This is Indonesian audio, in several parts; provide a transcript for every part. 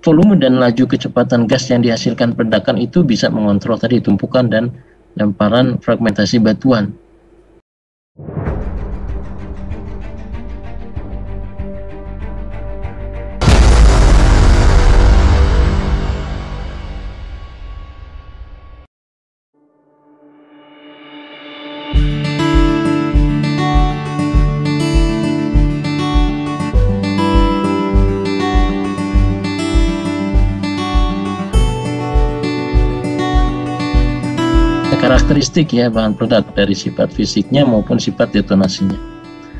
volume dan laju kecepatan gas yang dihasilkan peledakan itu bisa mengontrol tadi tumpukan dan lemparan fragmentasi batuan. Karakteristik ya bahan peledak dari sifat fisiknya maupun sifat detonasinya.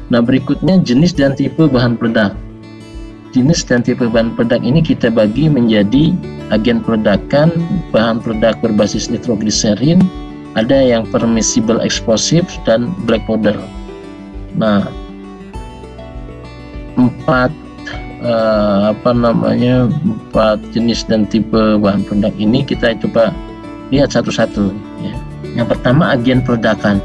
Nah, berikutnya jenis dan tipe bahan peledak. Jenis dan tipe bahan peledak ini kita bagi menjadi agen peledakan, bahan peledak berbasis nitrogliserin, ada yang permissible explosive dan black powder. Nah, empat jenis dan tipe bahan peledak ini kita coba lihat satu-satu ya. Yang pertama, agen peledakan.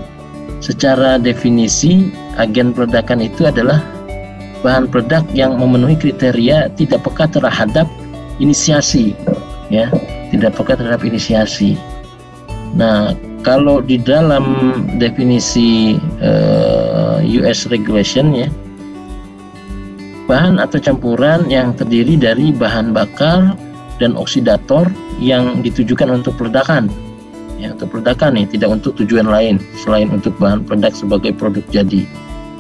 Secara definisi, agen peledakan itu adalah bahan peledak yang memenuhi kriteria tidak peka terhadap inisiasi, ya, tidak peka terhadap inisiasi. Nah, kalau di dalam definisi US regulation ya, bahan atau campuran yang terdiri dari bahan bakar dan oksidator yang ditujukan untuk peledakan. Ya, untuk peledakan nih, tidak untuk tujuan lain selain untuk bahan peledak sebagai produk jadi.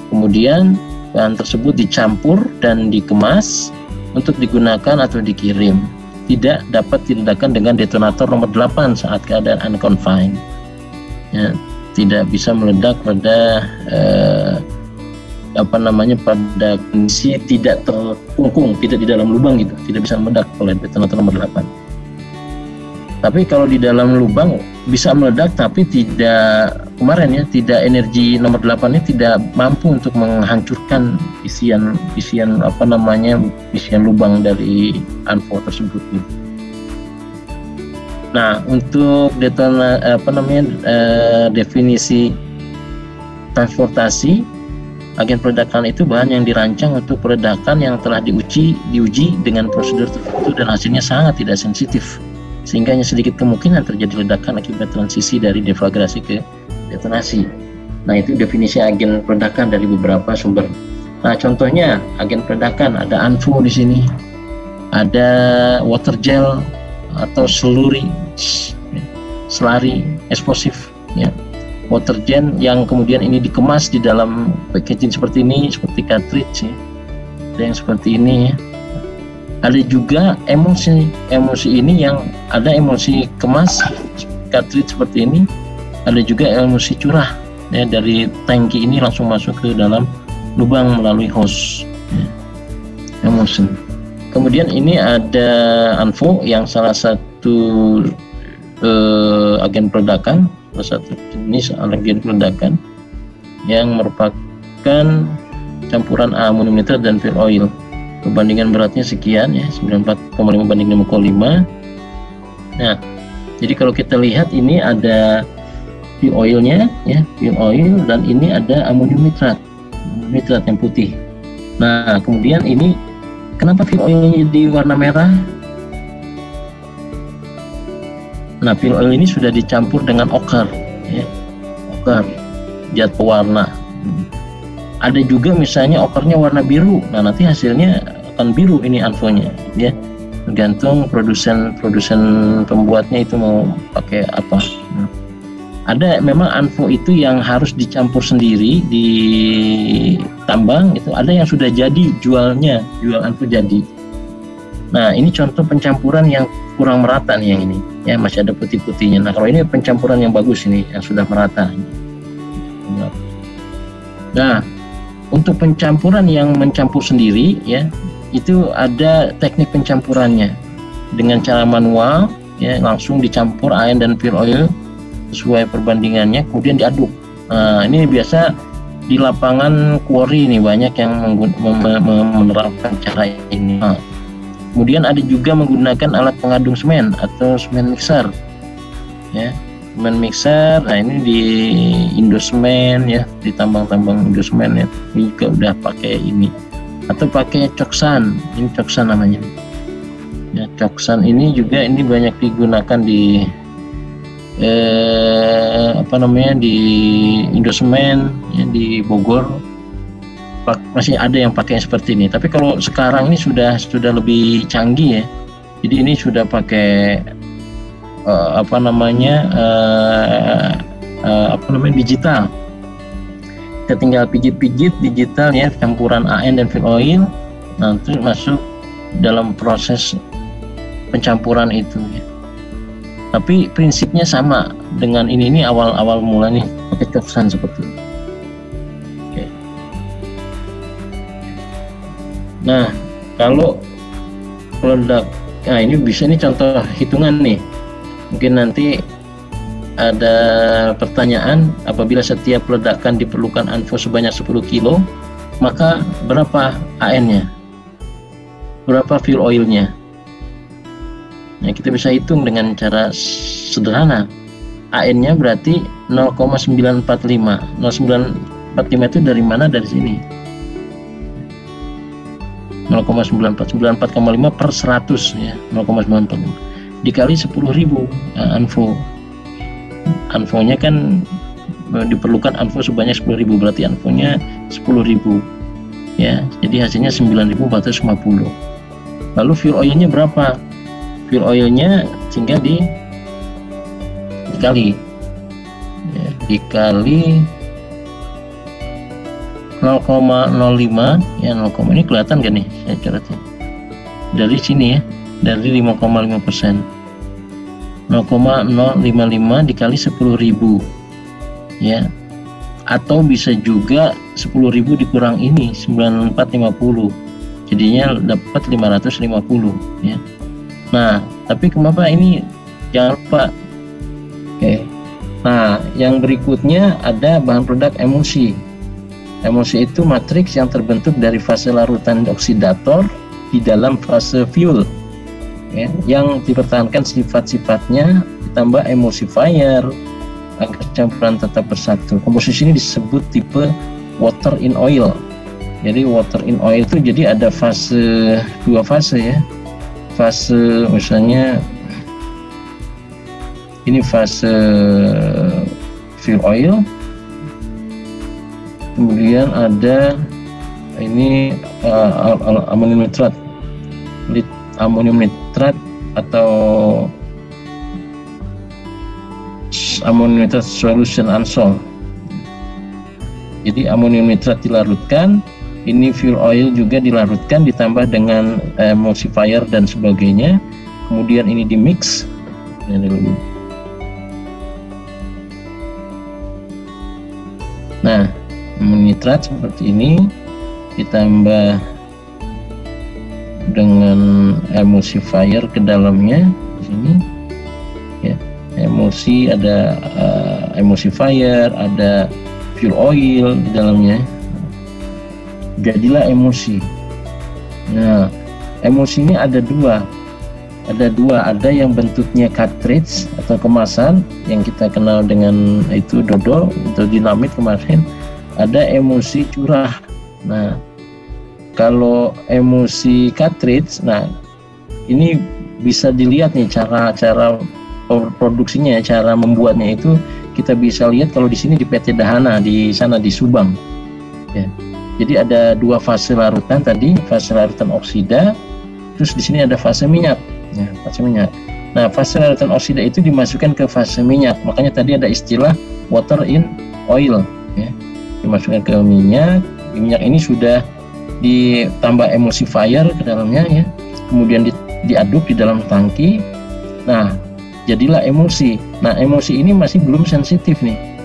Kemudian bahan tersebut dicampur dan dikemas untuk digunakan atau dikirim. Tidak dapat diledakkan dengan detonator nomor 8 saat keadaan unconfined. Ya, tidak bisa meledak pada pada kondisi tidak terkungkung, tidak di dalam lubang gitu, tidak bisa meledak oleh detonator nomor 8. Tapi kalau di dalam lubang bisa meledak, tapi tidak energi nomor 8 ini tidak mampu untuk menghancurkan isian lubang dari ANFO tersebut. Nah, untuk definisi transportasi, agen peledakan itu bahan yang dirancang untuk peledakan yang telah diuji dengan prosedur tertentu dan hasilnya sangat tidak sensitif, sehingga hanya sedikit kemungkinan terjadi ledakan akibat transisi dari deflagrasi ke detonasi. Nah, itu definisi agen peledakan dari beberapa sumber. Nah, contohnya agen peledakan ada ANFO di sini, ada water gel atau slurry eksplosif, ya. Water gel yang kemudian ini dikemas di dalam packaging seperti ini, seperti cartridge, ya. Ada yang seperti ini, ya. Ada juga emulsi ini yang ada emulsi kemas cartridge seperti ini, ada juga emulsi curah ya, dari tangki ini langsung masuk ke dalam lubang melalui hose ya, emulsion. Kemudian ini ada ANFO yang salah satu agen peledakan, salah satu jenis agen peledakan yang merupakan campuran amonium nitrat dan fuel oil. Perbandingan beratnya sekian ya, 94,5 banding 5,5. Nah, jadi kalau kita lihat ini ada fuel oilnya ya, fuel oil, dan ini ada amonium nitrat yang putih. Nah, kemudian ini kenapa fuel oilnya di warna merah? Nah, fuel oil ini sudah dicampur dengan oker ya, oker zat pewarna. Ada juga misalnya okernya warna biru, nah nanti hasilnya akan biru ini ANFO-nya ya, tergantung produsen pembuatnya itu mau pakai apa. Nah, ada memang ANFO itu yang harus dicampur sendiri di tambang, itu ada yang sudah jadi jual ANFO jadi. Nah, ini contoh pencampuran yang kurang merata nih, yang ini ya, masih ada putih-putihnya. Nah, kalau ini pencampuran yang bagus ini, yang sudah merata. Nah, untuk pencampuran yang mencampur sendiri ya, itu ada teknik pencampurannya dengan cara manual ya, langsung dicampur air dan fuel oil sesuai perbandingannya, kemudian diaduk. Nah, ini biasa di lapangan quarry ini banyak yang menerapkan cara ini. Nah, kemudian ada juga menggunakan alat pengadung semen atau semen mixer ya, semen mixer. Nah, ini di Indosemen ya, di tambang-tambang Indosemen ya, ini juga udah pakai ini, atau pakai coksan, ini coksan namanya Ya, coksan ini juga ini banyak digunakan di di Indosemen ya, di Bogor masih ada yang pakai seperti ini. Tapi kalau sekarang ini sudah lebih canggih ya. Jadi ini sudah pakai digital. Kita tinggal pijit-pijit digital ya, campuran AN dan fuel oil, nanti masuk dalam proses pencampuran itu ya. Tapi prinsipnya sama dengan ini awal mula nih pakai coksan seperti ini. Oke. Nah, kalau produk, nah ini bisa nih contoh hitungan nih. Mungkin nanti ada pertanyaan, apabila setiap ledakan diperlukan ANFO sebanyak 10 kilo, maka berapa AN-nya? Berapa fuel oil-nya? Nah, kita bisa hitung dengan cara sederhana. AN-nya berarti 0,945. 0,945 itu dari mana? Dari sini. 0,945 per 100 ya, 0,945 dikali 10.000 ANFO. ANFO-nya kan diperlukan ANFO sebanyak 10.000, berarti ANFO-nya 10.000 ya. Jadi hasilnya 9.450. Lalu fuel oil-nya berapa? Fuel oil-nya tinggal dikali ya, dikali 0,05 ya, 0, ini kelihatan gak nih saya coretnya dari sini ya, dari 5,5%. 0,055 dikali 10.000 ya, atau bisa juga 10.000 dikurang ini 9.450, jadinya dapat 550 ya. Nah, tapi kenapa ini jangan lupa. Oke. Nah, yang berikutnya ada bahan produk emulsi. Emulsi itu matriks yang terbentuk dari fase larutan oksidator di dalam fase fuel ya, yang dipertahankan sifat-sifatnya ditambah emulsifier agar campuran tetap bersatu. Komposisi ini disebut tipe water in oil. Jadi water in oil itu jadi ada fase, dua fase ya. Fase misalnya ini fase fuel oil, kemudian ada ini amonium nitrat, amonium nitrat atau amonium nitrat solution ansol. Jadi amonium nitrat dilarutkan, ini fuel oil juga dilarutkan ditambah dengan emulsifier dan sebagainya, kemudian ini di mix. Nah, nitrat seperti ini ditambah dengan emulsifier ke dalamnya di sini ya. Emulsi ada emulsifier, ada fuel oil di dalamnya. Jadilah emulsi. Nah, emulsi ini ada dua, ada yang bentuknya cartridge atau kemasan yang kita kenal dengan itu dodol atau dinamit kemarin. Ada emulsi curah. Nah, kalau emulsi cartridge, nah ini bisa dilihat nih cara produksinya, cara membuatnya itu kita bisa lihat kalau di sini di PT Dahana, di sana di Subang ya. Jadi ada dua fase larutan tadi, fase larutan oksida, terus di sini ada fase minyak ya, fase minyak. Nah, fase larutan oksida itu dimasukkan ke fase minyak, makanya tadi ada istilah water in oil ya. Dimasukkan ke minyak, minyak ini sudah ditambah emulsifier ke dalamnya ya, kemudian diaduk di dalam tangki. Nah, jadilah emulsi. Nah, emulsi ini masih belum sensitif nih,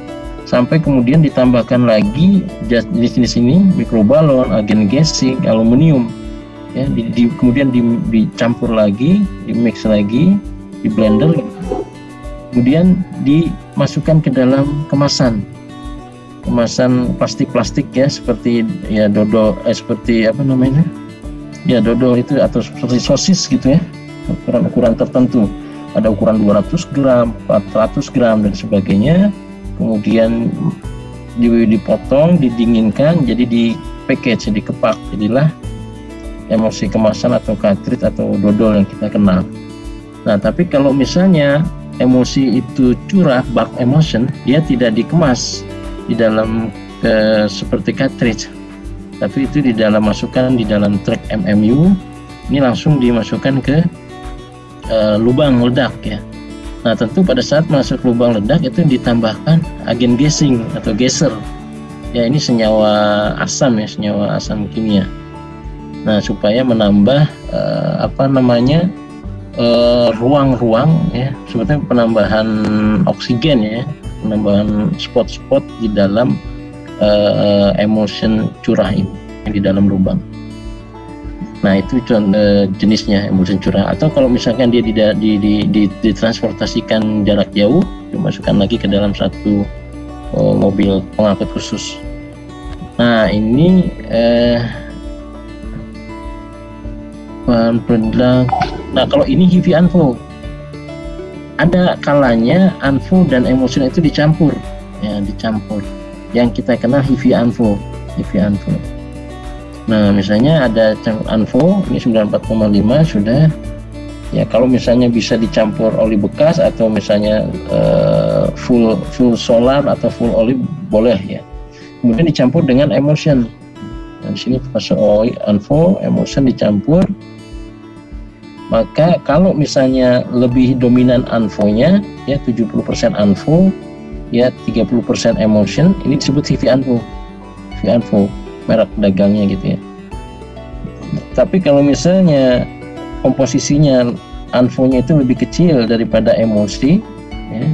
sampai kemudian ditambahkan lagi jenis-jenis ini, mikrobalon, agen gassing, aluminium ya, kemudian dicampur lagi, dimix lagi, di blender, kemudian dimasukkan ke dalam kemasan plastik ya, seperti ya dodol, seperti apa namanya ya, dodol itu atau seperti sosis gitu ya, ukuran tertentu, ada ukuran 200 gram, 400 gram dan sebagainya. Kemudian dipotong, didinginkan, jadi di package, dikepak, jadilah emosi kemasan atau cartridge atau dodol yang kita kenal. Nah, tapi kalau misalnya emosi itu curah, bulk emotion, dia tidak dikemas di dalam seperti cartridge, tapi itu di dalam masukkan di dalam track MMU, ini langsung dimasukkan ke lubang ledak ya. Nah, tentu pada saat masuk lubang ledak itu ditambahkan agen gassing atau gasser. Ya, ini senyawa asam ya, senyawa asam kimia. Nah, supaya menambah ruang-ruang ya, sebetulnya penambahan oksigen ya, penambahan spot-spot di dalam emulsion curah ini yang di dalam lubang. Nah, itu jenisnya emulsion curah. Atau kalau misalkan dia ditransportasikan jarak jauh, dimasukkan lagi ke dalam satu mobil pengangkut khusus. Nah, ini bahan peledak. Nah, kalau ini HIVI ANFO, ada kalanya ANFO dan emulsion itu dicampur ya, dicampur. Yang kita kenal HIVI ANFO. Nah, misalnya ada ANFO ini 94,5 sudah ya, kalau misalnya bisa dicampur oli bekas atau misalnya full solar atau full oli boleh ya. Kemudian dicampur dengan emulsion. Nah, di sini fase oil ANFO, emulsion dicampur. Maka kalau misalnya lebih dominan ANFO-nya ya 70% ANFO ya 30% emulsion, ini disebut HIVI ANFO, merek dagangnya gitu ya. Tapi kalau misalnya komposisinya ANFO-nya itu lebih kecil daripada emulsi ya,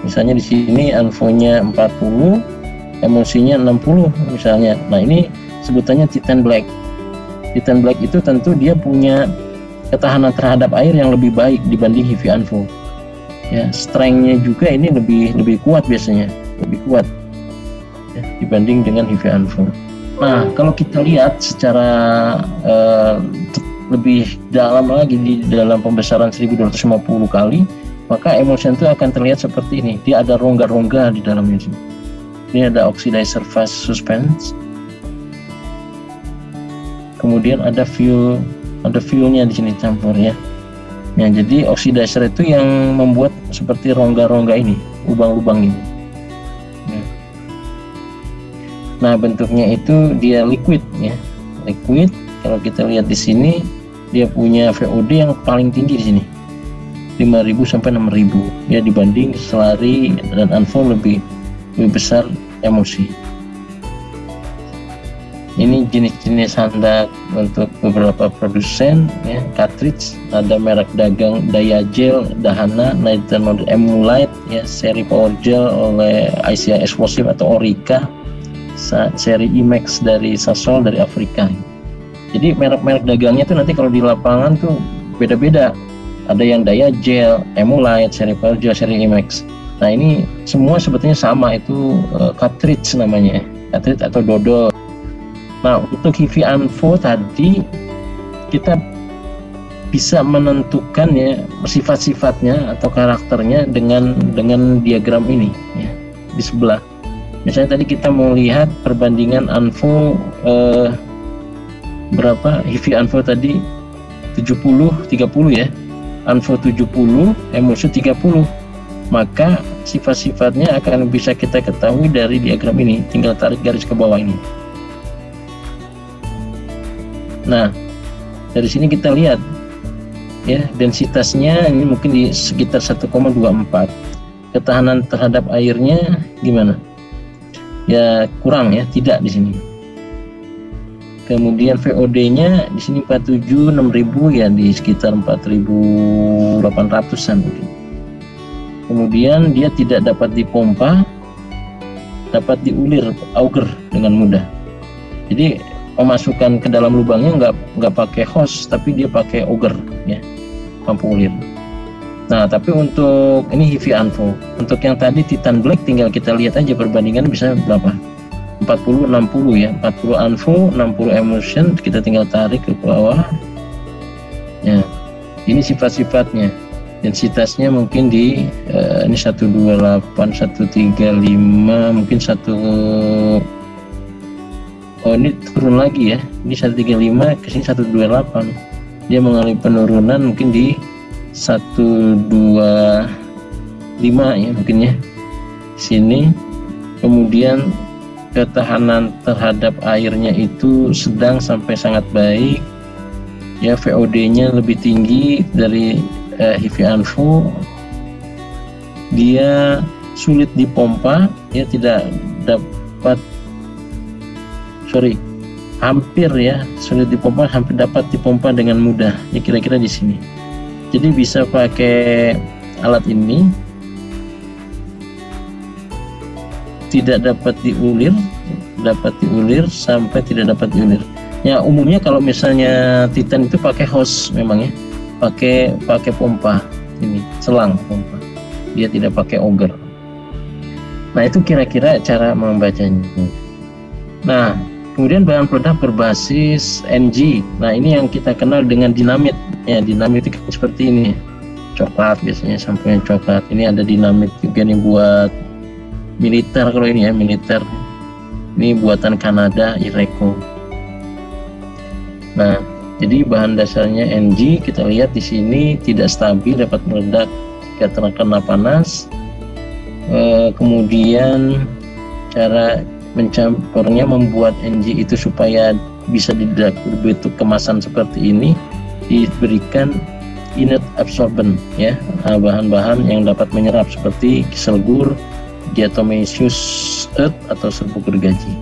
misalnya di sini ANFO-nya 40, emulsinya 60 misalnya. Nah, ini sebutannya Titan Black. Titan Black itu tentu dia punya ketahanan terhadap air yang lebih baik dibanding HIVI ANFO. Ya, strength-nya juga ini lebih kuat biasanya, lebih kuat ya, dibanding dengan HIVI ANFO. Nah, kalau kita lihat secara lebih dalam lagi di dalam pembesaran 1250 kali, maka emulsion itu akan terlihat seperti ini. Dia ada rongga-rongga di dalamnya. Ini ada oxidizer fast suspense. Kemudian ada fuelnya di sini campur ya. Ya, jadi oxidizer itu yang membuat seperti rongga-rongga ini, lubang-lubang ini. Ya. Nah, bentuknya itu dia liquid ya. Liquid. Kalau kita lihat di sini, dia punya VOD yang paling tinggi di sini. 5.000 sampai 6.000 ya, dibanding Slurry dan ANFO lebih besar emosi. Ini jenis-jenis handak untuk beberapa produsen ya, cartridge. Ada merek dagang Diagel, Dahana, Nitrogen Emulite ya, seri Power Gel oleh ICI Explosive atau Orica, seri IMAX dari Sasol dari Afrika. Jadi merek-merek dagangnya tuh nanti kalau di lapangan tuh beda-beda. Ada yang Diagel, Emulite, seri Power Gel, seri IMAX. Nah, ini semua sebetulnya sama, itu cartridge namanya, cartridge atau dodol. Nah, untuk HIVI ANFO tadi kita bisa menentukan ya sifat-sifatnya atau karakternya dengan diagram ini ya, di sebelah. Misalnya tadi kita mau lihat perbandingan ANFO berapa, HIVI ANFO tadi 70-30 ya, ANFO 70, emulsion 30. Maka sifat-sifatnya akan bisa kita ketahui dari diagram ini, tinggal tarik garis ke bawah ini. Nah, dari sini kita lihat ya, densitasnya ini mungkin di sekitar 1,24. Ketahanan terhadap airnya gimana? Ya kurang ya, tidak di sini. Kemudian VOD-nya di sini 47, 6.000 ya, di sekitar 4.800-an mungkin. Kemudian dia tidak dapat dipompa, dapat diulir auger dengan mudah. Jadi memasukkan ke dalam lubangnya nggak pakai hose, tapi dia pakai auger ya, mampu ulir. Nah, tapi untuk ini HIVI ANFO, untuk yang tadi Titan Black tinggal kita lihat aja perbandingan bisa berapa, 40-60 ya, 40 ANFO, 60 emulsion, kita tinggal tarik ke bawah ya. Ini sifat-sifatnya, densitasnya mungkin di ini 128, 135, mungkin 1 Oh, ini turun lagi ya. Ini 135 ke sini 128. Dia mengalami penurunan mungkin di 125 ya mungkin ya. Sini kemudian ketahanan terhadap airnya itu sedang sampai sangat baik. Ya, VOD-nya lebih tinggi dari Hifi-Anfu. Dia sulit dipompa, ya tidak dapat hampir ya sulit dipompa, hampir dapat dipompa dengan mudah ya, kira-kira di sini. Jadi bisa pakai alat ini, tidak dapat diulir sampai tidak dapat diulir ya. Umumnya kalau misalnya Titan itu pakai hose memang ya, pakai pompa ini, selang pompa, dia tidak pakai auger. Nah, itu kira-kira cara membacanya. Nah, kemudian bahan peledak berbasis NG. Nah, ini yang kita kenal dengan dinamit. Ya, dinamit itu seperti ini. Coklat biasanya, sampingnya coklat. Ini ada dinamit juga nih buat militer, kalau ini ya militer. Ini buatan Kanada, Iveco. Nah, jadi bahan dasarnya NG. Kita lihat di sini tidak stabil, dapat meledak jika terkena panas. Kemudian cara mencampurnya, membuat NG itu supaya bisa berbentuk kemasan seperti ini, diberikan inert absorbent ya, bahan-bahan yang dapat menyerap seperti kiselgur, diatomaceous earth atau serbuk gergaji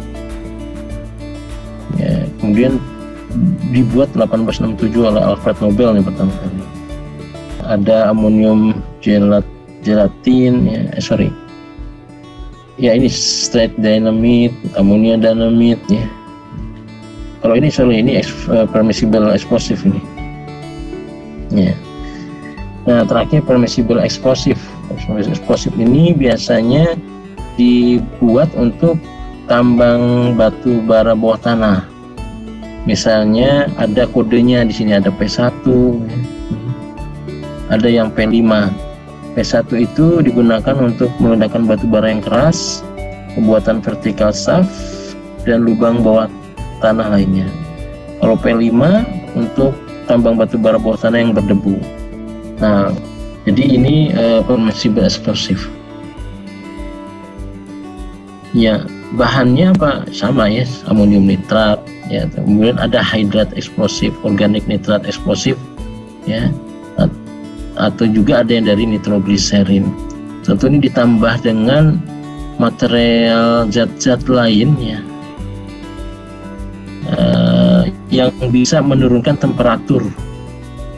ya. Kemudian dibuat 1867 oleh Alfred Nobel yang pertama kali. Ada amonium gelatin ya, ini straight dynamite, ammonia dynamite ya. Kalau ini ini permissible explosive ini ya. Nah, terakhir permissible explosive. Explosive ini biasanya dibuat untuk tambang batu bara bawah tanah. Misalnya ada kodenya di sini, ada P1 ya. Ada yang P5. P1 itu digunakan untuk meledakkan batu bara yang keras, pembuatan vertical shaft, dan lubang bawah tanah lainnya. Kalau P5 untuk tambang batu bara bawah tanah yang berdebu. Nah, jadi ini permissible explosive. Ya, bahannya apa? Sama ya, amonium nitrat ya. Kemudian ada hydride explosive, organic nitrat explosive ya. Atau juga ada yang dari nitroglycerin. Tentu ini ditambah dengan material zat-zat lain ya, yang bisa menurunkan temperatur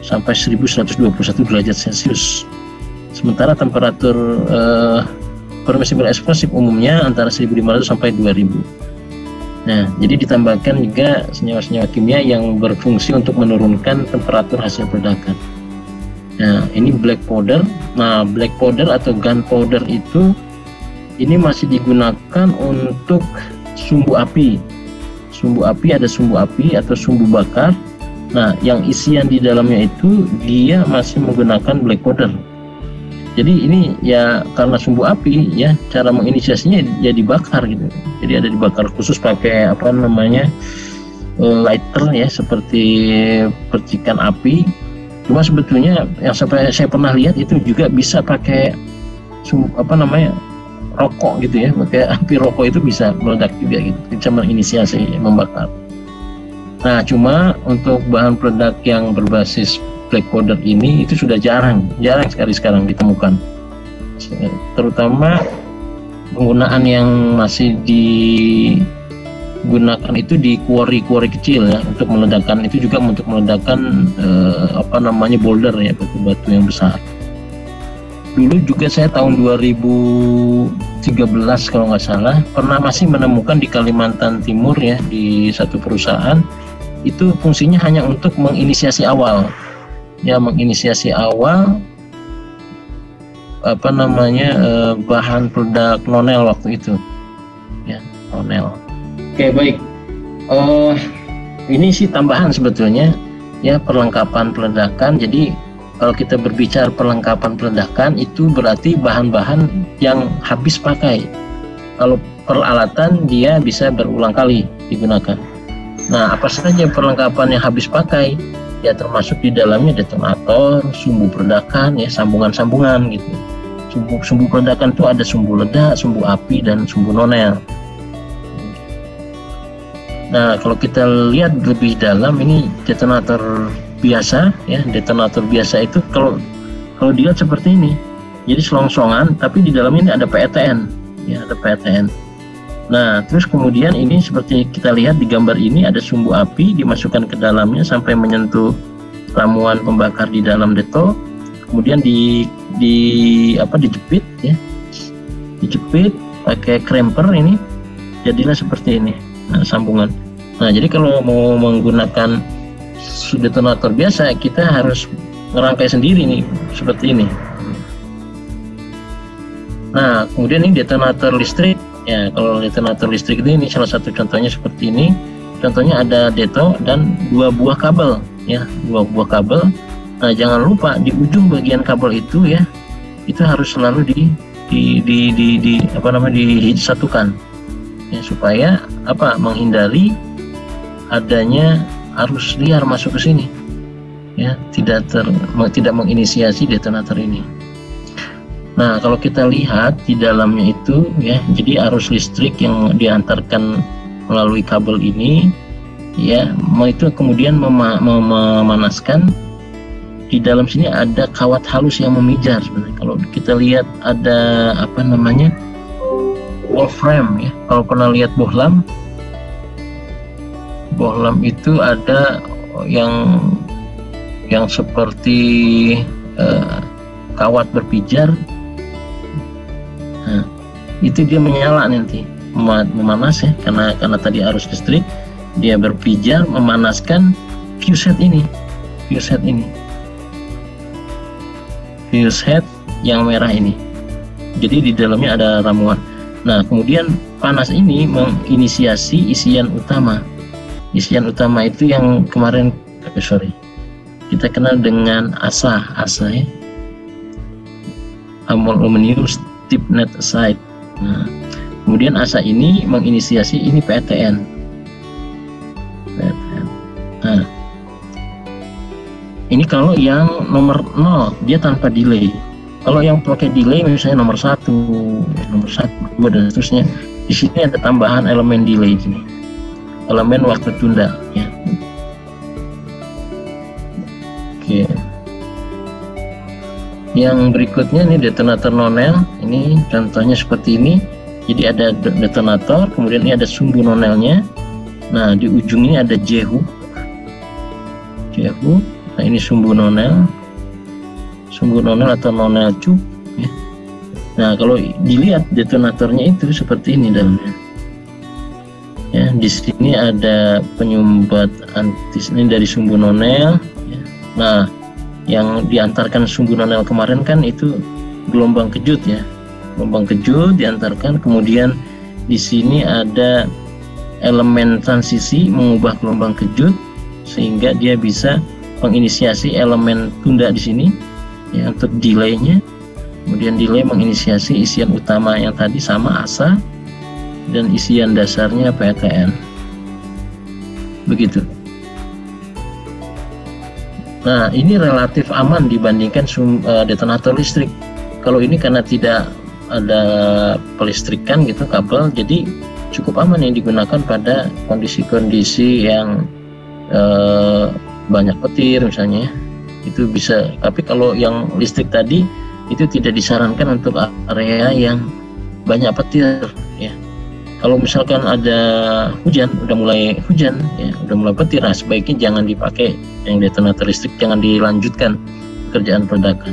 sampai 1121 derajat Celcius. Sementara temperatur permissible explosive umumnya antara 1500 sampai 2000. Nah, jadi ditambahkan juga senyawa-senyawa kimia yang berfungsi untuk menurunkan temperatur hasil peledakan. Nah, ini black powder. Nah, black powder atau gunpowder itu ini masih digunakan untuk sumbu api. Sumbu api, ada sumbu api atau sumbu bakar. Nah, yang isian di dalamnya itu dia masih menggunakan black powder. Jadi ini ya karena sumbu api ya, cara menginisiasinya ya dibakar gitu. Jadi ada dibakar khusus pakai lighter ya, seperti percikan api. Cuma sebetulnya yang saya pernah lihat itu juga bisa pakai rokok gitu ya, pakai api rokok itu bisa meledak juga gitu, bisa menginisiasi membakar. Nah, cuma untuk bahan peledak yang berbasis black powder ini itu sudah jarang sekali sekarang ditemukan. Terutama penggunaan yang masih digunakan itu di kuari-kuari kecil ya, untuk meledakkan itu juga untuk meledakkan boulder ya, batu-batu yang besar. Dulu juga saya tahun 2013 kalau nggak salah pernah masih menemukan di Kalimantan Timur ya, di satu perusahaan itu fungsinya hanya untuk menginisiasi awal ya, bahan peledak nonel waktu itu ya, nonel. Oke, baik. Ini sih tambahan sebetulnya ya, perlengkapan peledakan. Jadi kalau kita berbicara perlengkapan peledakan itu berarti bahan-bahan yang habis pakai Kalau peralatan dia bisa berulang kali digunakan. Nah, apa saja perlengkapan yang habis pakai? Ya termasuk di dalamnya detonator, sumbu peledakan, ya sambungan-sambungan gitu. Sumbu peledakan itu ada sumbu ledak, sumbu api, dan sumbu nonel. Nah, kalau kita lihat lebih dalam, ini detonator biasa, ya detonator biasa itu kalau dilihat seperti ini. Jadi selongsongan, tapi di dalamnya ini ada PETN, ya ada PETN. Nah, terus kemudian ini seperti kita lihat di gambar ini ada sumbu api dimasukkan ke dalamnya sampai menyentuh ramuan pembakar di dalam deto. Kemudian dijepit, ya, dijepit pakai crimper ini, jadilah seperti ini. Nah, sambungan. Nah, jadi kalau mau menggunakan detonator biasa, kita harus ngerangkai sendiri nih, seperti ini. Nah, kemudian ini detonator listrik. Ya, kalau detonator listrik ini salah satu contohnya seperti ini. Contohnya ada deto dan 2 buah kabel, ya, 2 buah kabel. Nah, jangan lupa di ujung bagian kabel itu, ya, itu harus selalu disatukan, ya, supaya menghindari adanya arus liar masuk ke sini, ya, tidak menginisiasi detonator ini. Nah, kalau kita lihat di dalamnya itu, ya, jadi arus listrik yang diantarkan melalui kabel ini, ya, itu kemudian memanaskan. Di dalam sini ada kawat halus yang memijar sebenarnya. Kalau kita lihat ada wolfram, ya. Kalau pernah lihat bohlam itu ada yang seperti kawat berpijar. Nah, itu dia menyala nanti, memanas, ya, karena tadi arus listrik, dia berpijar memanaskan fuse head yang merah ini. Jadi di dalamnya ada ramuan. Nah, kemudian panas ini menginisiasi isian utama. Isian utama itu yang kemarin kita kenal dengan asa, ya, aluminium stiffener oxide. Nah, kemudian asa ini menginisiasi ini PETN. Nah, ini kalau yang nomor 0 dia tanpa delay. Kalau yang pakai delay misalnya nomor 1, 2 dan seterusnya, di sini ada tambahan elemen delay ini, elemen waktu tunda, ya. Oke. Yang berikutnya ini detonator nonel. Ini contohnya seperti ini. Jadi ada detonator, kemudian ini ada sumbu nonelnya. Nah, di ujungnya ada J-hook. Nah, ini sumbu nonel atau nonel cube, ya. Nah, kalau dilihat detonatornya itu seperti ini dalamnya. Ya, di sini ada penyumbat antis ini dari sumbu nonel, ya. Nah, yang diantarkan sumbu nonel kemarin kan itu gelombang kejut, ya, gelombang kejut diantarkan. Kemudian di sini ada elemen transisi mengubah gelombang kejut sehingga dia bisa menginisiasi elemen tunda di sini, ya, untuk delaynya. Kemudian delay menginisiasi isian utama yang tadi sama asa, dan isian dasarnya PETN. Begitu. Nah, ini relatif aman dibandingkan detonator listrik. Kalau ini karena tidak ada pelistrikan gitu kabel, jadi cukup aman yang digunakan pada kondisi-kondisi yang banyak petir misalnya, itu bisa. Tapi kalau yang listrik tadi itu tidak disarankan untuk area yang banyak petir, ya. Kalau misalkan ada hujan, udah mulai hujan, ya, udah mulai petir, nah sebaiknya jangan dipakai yang detonator listrik, jangan dilanjutkan pekerjaan peledakan.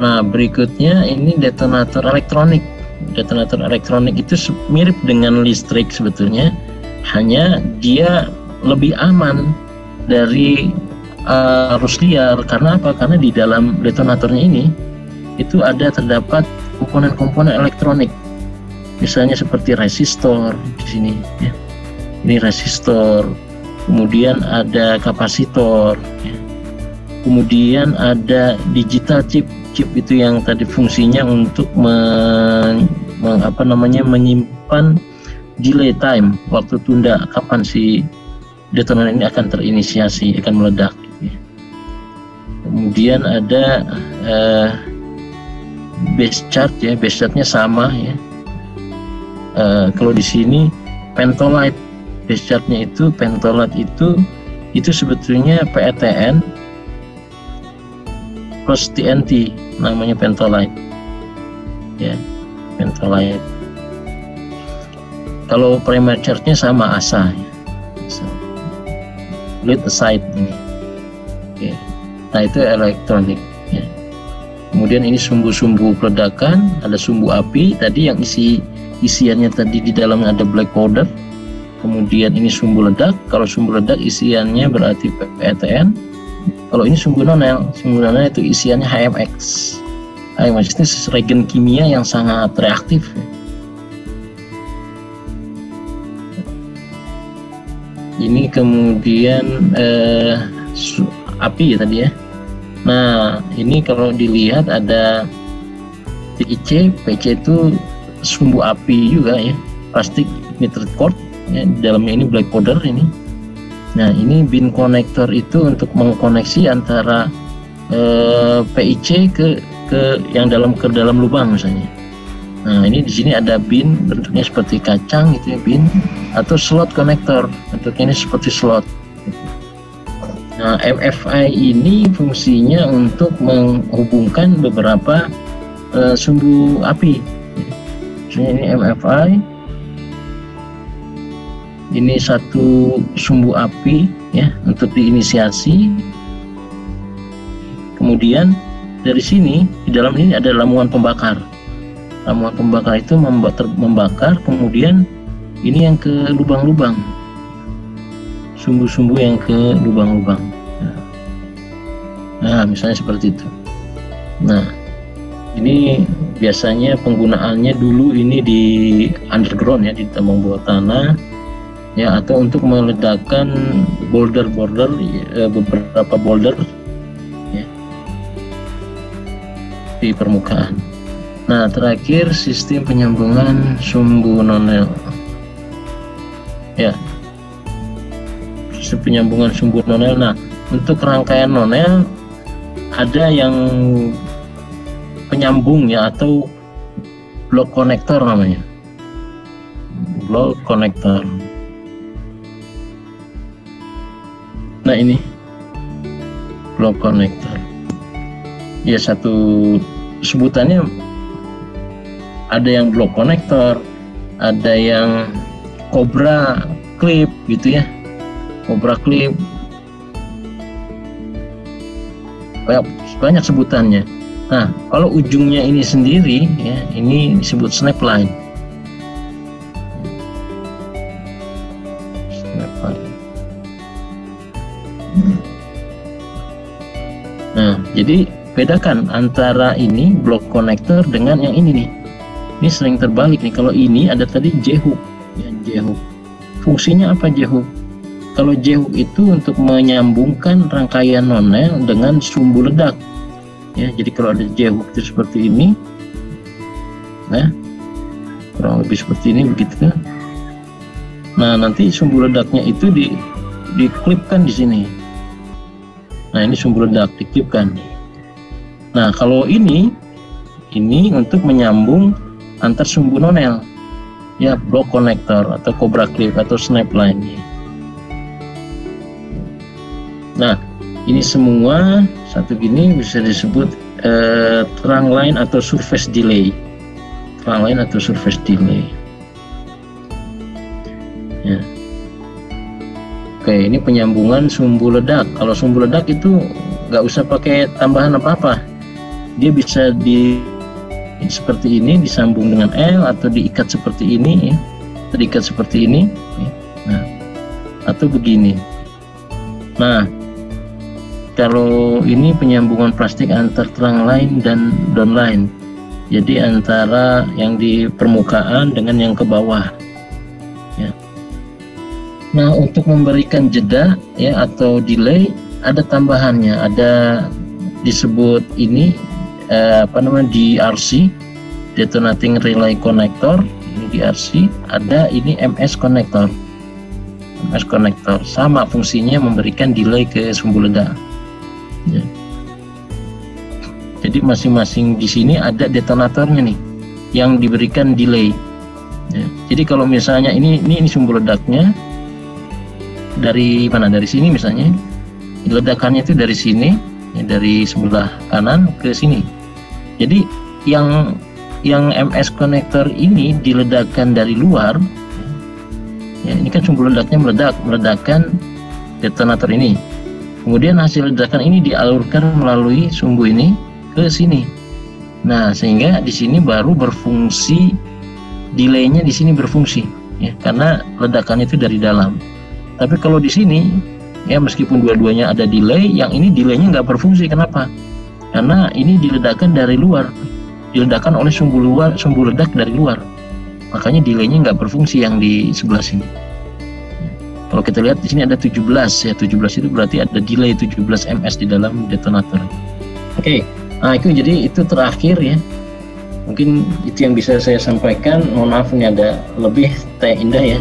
Nah, berikutnya ini detonator elektronik. Detonator elektronik itu mirip dengan listrik sebetulnya, hanya dia lebih aman dari arus liar. Karena apa? Karena di dalam detonatornya ini itu terdapat komponen-komponen elektronik, misalnya seperti resistor di sini, ya. Ini resistor, kemudian ada kapasitor, ya. Kemudian ada digital chip. Chip itu yang tadi fungsinya untuk menyimpan delay time, waktu tunda kapan si detonator ini akan terinisiasi, akan meledak. Kemudian ada base charge ya, base charge-nya sama ya. Kalau di sini pentolite, base charge-nya itu pentolite itu sebetulnya PETN plus TNT, namanya pentolite ya, pentolite. Kalau primary charge-nya sama ASA ya. Lead aside ini. Oke. Nah itu elektronik ya. Kemudian ini sumbu-sumbu peledakan, ada sumbu api tadi yang isiannya tadi di dalamnya ada black powder. Kemudian ini sumbu ledak, kalau sumbu ledak isiannya berarti PETN. Kalau ini sumbu nonel itu isiannya HMX. HMX itu reagen kimia yang sangat reaktif ya. Ini kemudian api ya tadi ya. Nah ini kalau dilihat ada PIC, PC itu sumbu api juga ya, plastik nitride cord ya, di dalamnya ini black powder ini. Nah ini bin connector itu untuk mengkoneksi antara PIC ke dalam lubang misalnya. Nah ini di sini ada bin, bentuknya seperti kacang gitu ya, bin, atau slot connector, bentuknya ini seperti slot. Nah MFI ini fungsinya untuk menghubungkan beberapa sumbu api. Misalnya ini MFI, ini satu sumbu api ya untuk diinisiasi. Kemudian dari sini di dalam ini ada ramuan pembakar. Ramuan pembakar itu membakar, kemudian ini yang ke lubang-lubang, sumbu-sumbu yang ke lubang-lubang. Nah misalnya seperti itu. Nah ini biasanya penggunaannya dulu ini di underground ya, di tambang bawah tanah ya, atau untuk meledakkan boulder-boulder, beberapa boulder ya, di permukaan. Nah terakhir sistem penyambungan sumbu nonel ya, sistem penyambungan sumbu nonel. Nah untuk rangkaian nonel ada yang penyambung ya, atau block connector namanya, block connector. Nah ini block connector ya, satu sebutannya ada yang block connector, ada yang cobra clip gitu ya, cobra clip, banyak sebutannya. Nah kalau ujungnya ini sendiri ya, ini disebut snapline. Nah, jadi bedakan antara ini block connector dengan yang ini nih. Ini sering terbalik nih. Kalau ini ada tadi J-hook, ya, J-hook. Fungsinya apa J-hook? Kalau J-hook itu untuk menyambungkan rangkaian nonel dengan sumbu ledak. Ya, jadi kalau ada J-hook itu seperti ini, nah, kurang lebih seperti ini begitu. Nah, nanti sumbu ledaknya itu diklipkan di sini. Nah ini sumbu ledak diklipkan. Nah kalau ini untuk menyambung antar sumbu nonel ya, block connector atau cobra clip atau snapline. Nah ini semua satu gini bisa disebut trunk line atau surface delay. Trunk line atau surface delay ya. Oke, ini penyambungan sumbu ledak. Kalau sumbu ledak itu nggak usah pakai tambahan apa-apa. Dia bisa seperti ini, disambung dengan L, atau diikat seperti ini, ya. Atau diikat seperti ini, ya. Nah, atau begini. Nah, kalau ini penyambungan plastik antar trunk line dan down line. Jadi antara yang di permukaan dengan yang ke bawah. Ya. Nah untuk memberikan jeda ya atau delay ada tambahannya, ada disebut ini DRC, Detonating Relay Connector, ini DRC, ada ini MS Connector. MS Connector sama fungsinya, memberikan delay ke sumbu ledak. Ya. Jadi masing-masing di sini ada detonatornya nih, yang diberikan delay. Ya. Jadi kalau misalnya ini sumbu ledaknya dari mana? Dari sini misalnya, ledakannya itu dari sini, ya, dari sebelah kanan ke sini. Jadi yang MS Connector ini diledakkan dari luar. Ya, ini kan sumbu ledaknya meledakkan detonator ini. Kemudian hasil ledakan ini dialurkan melalui sumbu ini ke sini. Nah, sehingga di sini baru berfungsi, delaynya di sini berfungsi, ya, karena ledakan itu dari dalam. Tapi kalau di sini, ya meskipun dua-duanya ada delay, yang ini delaynya nggak berfungsi. Kenapa? Karena ini diledakkan dari luar, diledakkan oleh sumbu ledak dari luar. Makanya delaynya nggak berfungsi yang di sebelah sini. Kalau kita lihat di sini ada 17, ya 17 itu berarti ada delay 17 ms di dalam detonator. Oke, nah itu terakhir ya. Mungkin itu yang bisa saya sampaikan. Mohon maaf ini ada lebih, Teh Indah ya.